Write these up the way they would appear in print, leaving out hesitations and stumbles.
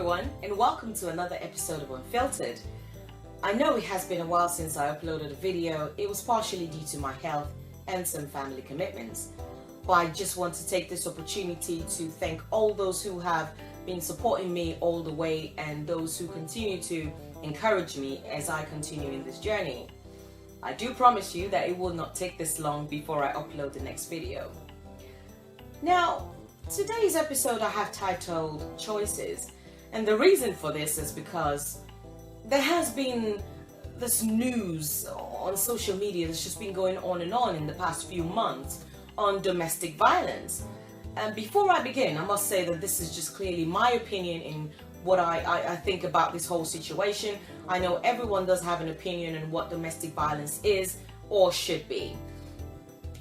everyone, and welcome to another episode of Unfiltered. I know it has been a while since I uploaded a video. It was partially due to my health and some family commitments. But I just want to take this opportunity to thank all those who have been supporting me all the way and those who continue to encourage me as I continue in this journey. I do promise you that it will not take this long before I upload the next video. Now, today's episode I have titled Choices, and the reason for this is because there has been this news on social media that's just been going on and on in the past few months on domestic violence. And before I begin, I must say that this is just clearly my opinion in what I think about this whole situation. I know everyone does have an opinion on what domestic violence is or should be.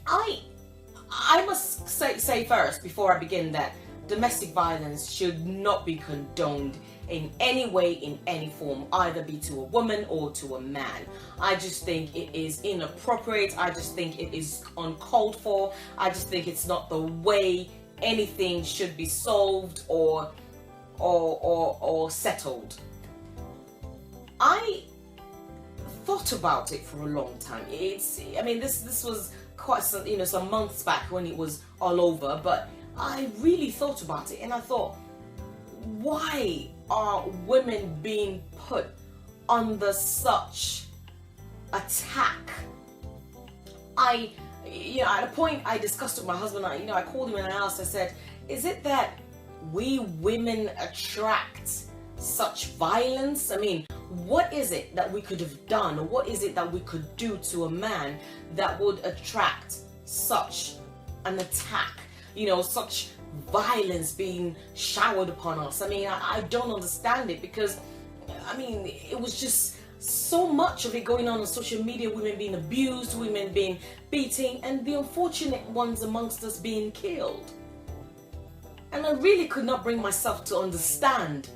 I must say first, before I begin, that domestic violence should not be condoned in any way, in any form, either be to a woman or to a man. I just think it is inappropriate. I just think it is uncalled for. I just think it's not the way anything should be solved or settled. I thought about it for a long time. This was quite some months back when it was all over, but I really thought about it and I thought, why are women being put under such attack? At a point I discussed with my husband, I called him and I asked, I said, is it that we women attract such violence? I mean, what is it that we could have done, or what is it that we could do to a man that would attract such an attack? Such violence being showered upon us. I don't understand it, because it was just so much of it going on social media, women being abused, women being beaten, and the unfortunate ones amongst us being killed. And I really could not bring myself to understand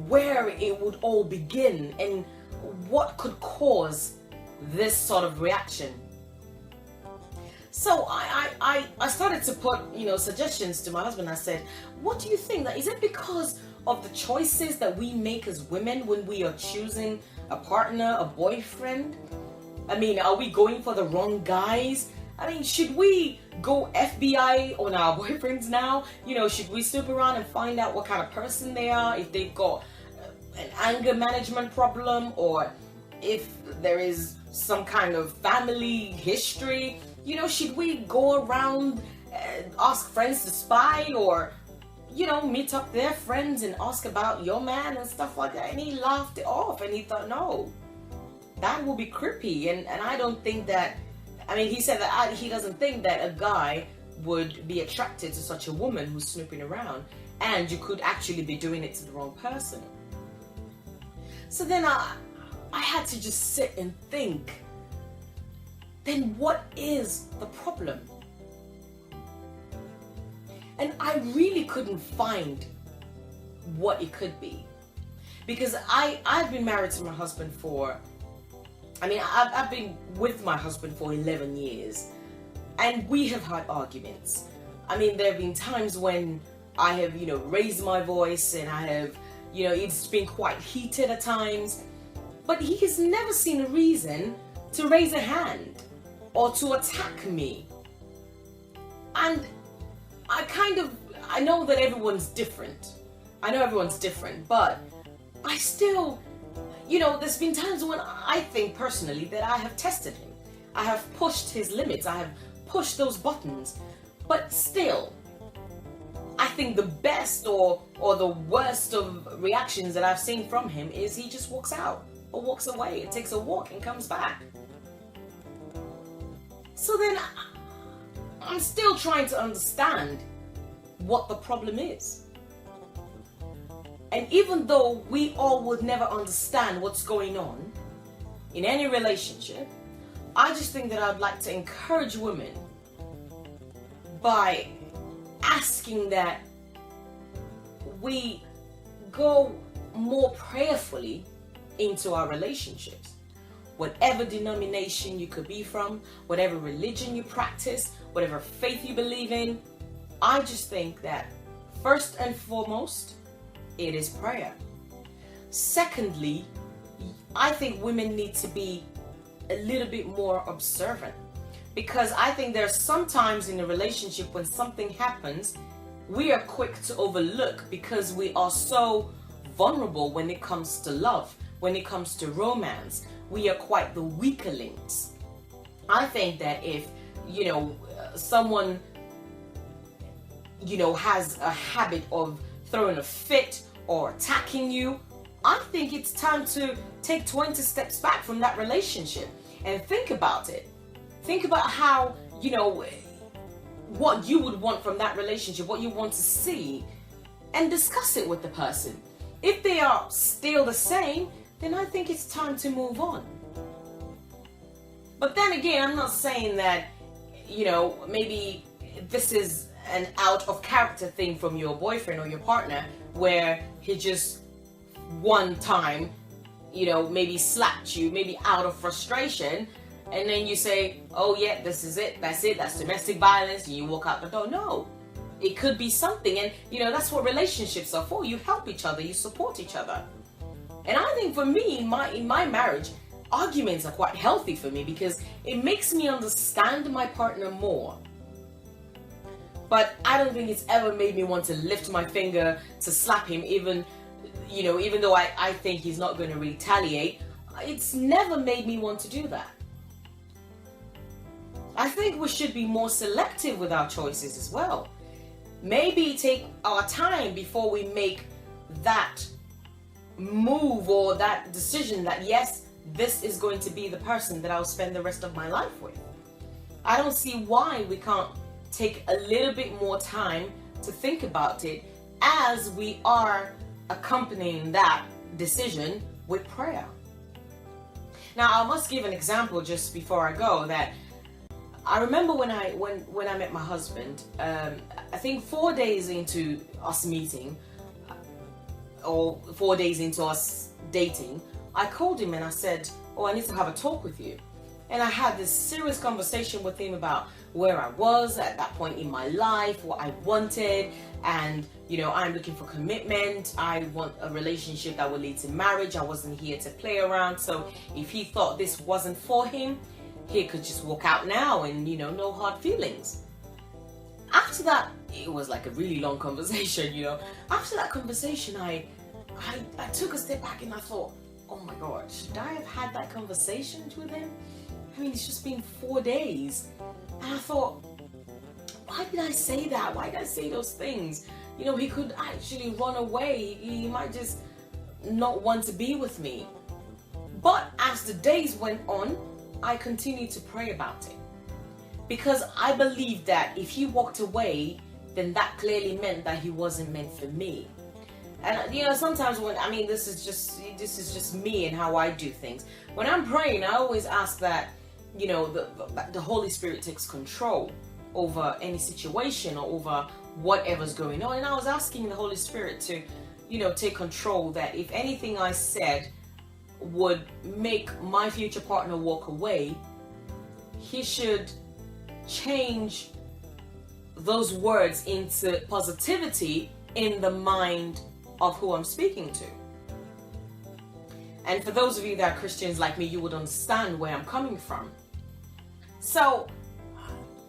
where it would all begin and what could cause this sort of reaction. So I started to put, suggestions to my husband. I said, what do you think? Is it because of the choices that we make as women when we are choosing a partner, a boyfriend? Are we going for the wrong guys? Should we go FBI on our boyfriends now? Should we snoop around and find out what kind of person they are, if they've got an anger management problem, or if there is some kind of family history? Should we go around and ask friends to spy, or, meet up their friends and ask about your man and stuff like that? And he laughed it off and he thought, no, that will be creepy. And I don't think that, he said that he doesn't think that a guy would be attracted to such a woman who's snooping around, and you could actually be doing it to the wrong person. So then I had to just sit and think, then what is the problem? And I really couldn't find what it could be, because I've been married to my husband for, I've been with my husband for 11 years, and we have had arguments. There have been times when I have, raised my voice, and I have, it's been quite heated at times, but he has never seen a reason to raise a hand or to attack me. And I know that everyone's different. But I still, there's been times when I think personally that I have tested him. I have pushed his limits. I have pushed those buttons. But still, I think the best or the worst of reactions that I've seen from him is he just walks out or walks away. It takes a walk and comes back. So then I'm still trying to understand what the problem is. And even though we all would never understand what's going on in any relationship, I just think that I'd like to encourage women by asking that we go more prayerfully into our relationships. Whatever denomination you could be from, whatever religion you practice, whatever faith you believe in, I just think that first and foremost, It is prayer. Secondly, I think women need to be a little bit more observant, because I think there's sometimes in a relationship when something happens, we are quick to overlook because we are so vulnerable when it comes to love, when it comes to romance. We are quite the weaker links. I think that if, someone, has a habit of throwing a fit or attacking you, I think it's time to take 20 steps back from that relationship and think about it. Think about how, what you would want from that relationship, what you want to see, and discuss it with the person. If they are still the same, then I think it's time to move on. But then again, I'm not saying that, maybe this is an out of character thing from your boyfriend or your partner, where he just one time, maybe slapped you, maybe out of frustration, and then you say, oh yeah, this is it, that's domestic violence, and you walk out the door. No, it could be something, and that's what relationships are for. You help each other, you support each other. And I think for me, in my marriage, arguments are quite healthy for me because it makes me understand my partner more. But I don't think it's ever made me want to lift my finger to slap him, even though I think he's not going to retaliate. It's never made me want to do that. I think we should be more selective with our choices as well. Maybe take our time before we make that move or that decision that, yes, this is going to be the person that I'll spend the rest of my life with. I don't see why we can't take a little bit more time to think about it as we are accompanying that decision with prayer. Now, I must give an example just before I go, that I remember when I met my husband, I think 4 days into us meeting, or 4 days into us dating, I called him and I said, oh, I need to have a talk with you. And I had this serious conversation with him about where I was at that point in my life, what I wanted, and I'm looking for commitment. I want a relationship that will lead to marriage. I wasn't here to play around. So if he thought this wasn't for him, he could just walk out now and no hard feelings. After that, it was like a really long conversation. After that conversation, I took a step back and I thought, oh my God, should I have had that conversation with him? I mean, it's just been 4 days. And I thought, why did I say that? Why did I say those things? He could actually run away. He might just not want to be with me. But as the days went on, I continued to pray about it. Because I believed that if he walked away, then that clearly meant that he wasn't meant for me. And sometimes this is just me and how I do things. When I'm praying, I always ask that the Holy Spirit takes control over any situation or over whatever's going on. And I was asking the Holy Spirit to take control, that if anything I said would make my future partner walk away, he should change those words into positivity in the mind of who I'm speaking to. And for those of you that are Christians like me, you would understand where I'm coming from. So,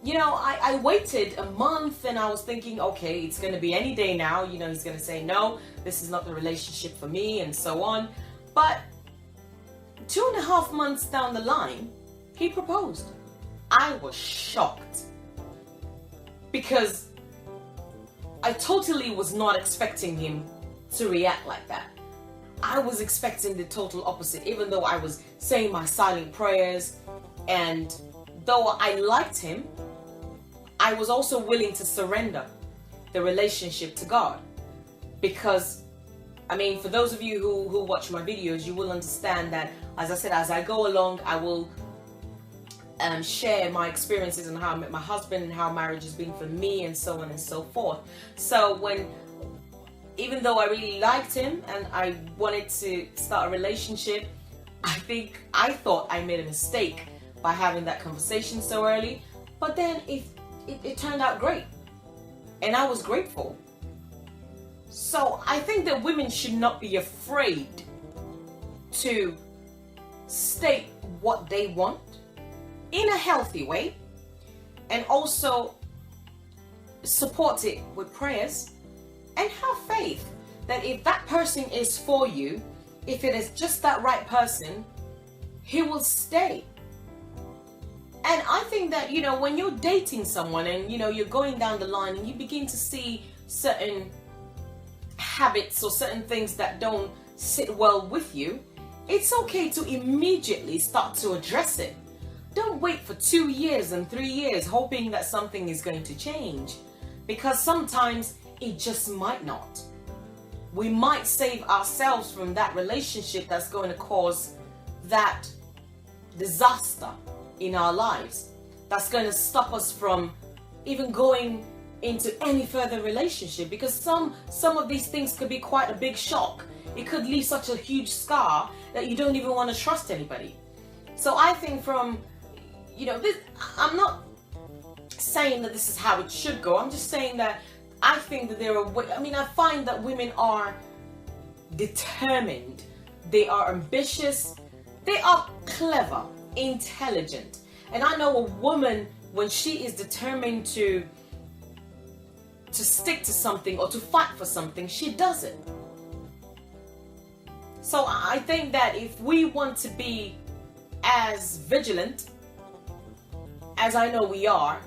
I waited a month and I was thinking, okay, it's going to be any day now. He's going to say, no, this is not the relationship for me, and so on. But 2.5 months down the line, he proposed. I was shocked because I totally was not expecting him to react like that. I was expecting the total opposite, even though I was saying my silent prayers, and though I liked him, I was also willing to surrender the relationship to God. Because, for those of you who watch my videos, you will understand that, as I said, as I go along, I will share my experiences and how I met my husband and how marriage has been for me, and so on and so forth. So even though I really liked him and I wanted to start a relationship, I thought I made a mistake by having that conversation so early. But then it turned out great, and I was grateful. So I think that women should not be afraid to state what they want in a healthy way, and also support it with prayers, and have faith that if that person is for you, if it is just that right person, he will stay. And I think that, when you're dating someone and, you're going down the line and you begin to see certain habits or certain things that don't sit well with you, it's okay to immediately start to address it. Don't wait for 2 years and 3 years hoping that something is going to change, because sometimes it just might not. We might save ourselves from that relationship that's going to cause that disaster in our lives, that's going to stop us from even going into any further relationship, because some of these things could be quite a big shock. It could leave such a huge scar that you don't even want to trust anybody. So I think from, this, I'm not saying that this is how it should go. I'm just saying that I think that I find that women are determined, they are ambitious, they are clever, intelligent. And I know a woman, when she is determined to stick to something or to fight for something, she does it. So I think that if we want to be as vigilant as I know we are,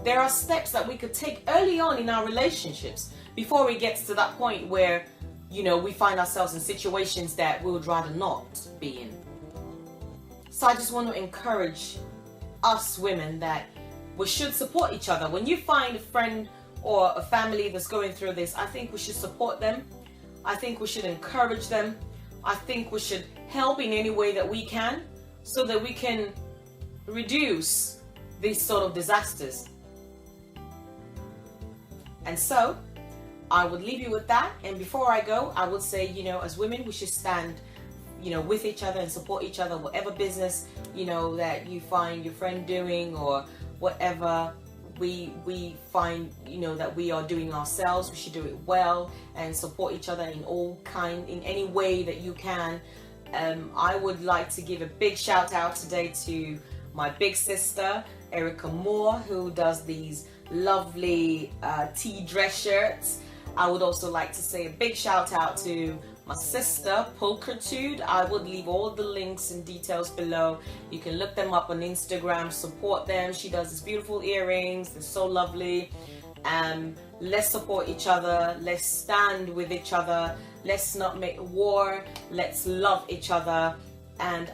there are steps that we could take early on in our relationships before it gets to that point where, we find ourselves in situations that we would rather not be in. So I just want to encourage us women that we should support each other. When you find a friend or a family that's going through this, I think we should support them. I think we should encourage them. I think we should help in any way that we can, so that we can reduce these sort of disasters. And so I would leave you with that. And before I go, I would say, as women, we should stand, with each other and support each other, whatever business, that you find your friend doing, or whatever we find, that we are doing ourselves. We should do it well and support each other in any way that you can. I would like to give a big shout out today to my big sister, Erica Moore, who does these lovely tea dress shirts. I would also like to say a big shout out to my sister, Pulchritude. I would leave all the links and details below. You can look them up on Instagram, support them. She does these beautiful earrings. They're so lovely. Let's support each other. Let's stand with each other. Let's not make war. Let's love each other. And,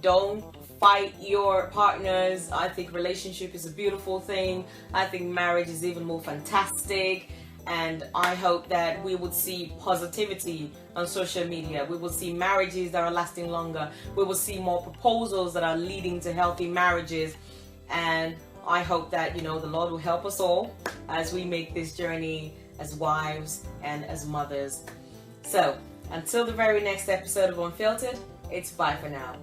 don't fight your partners. I think relationship is a beautiful thing. I think marriage is even more fantastic. And I hope that we would see positivity on social media. We will see marriages that are lasting longer. We will see more proposals that are leading to healthy marriages. And I hope that, the Lord will help us all as we make this journey as wives and as mothers. So, until the very next episode of Unfiltered, it's bye for now.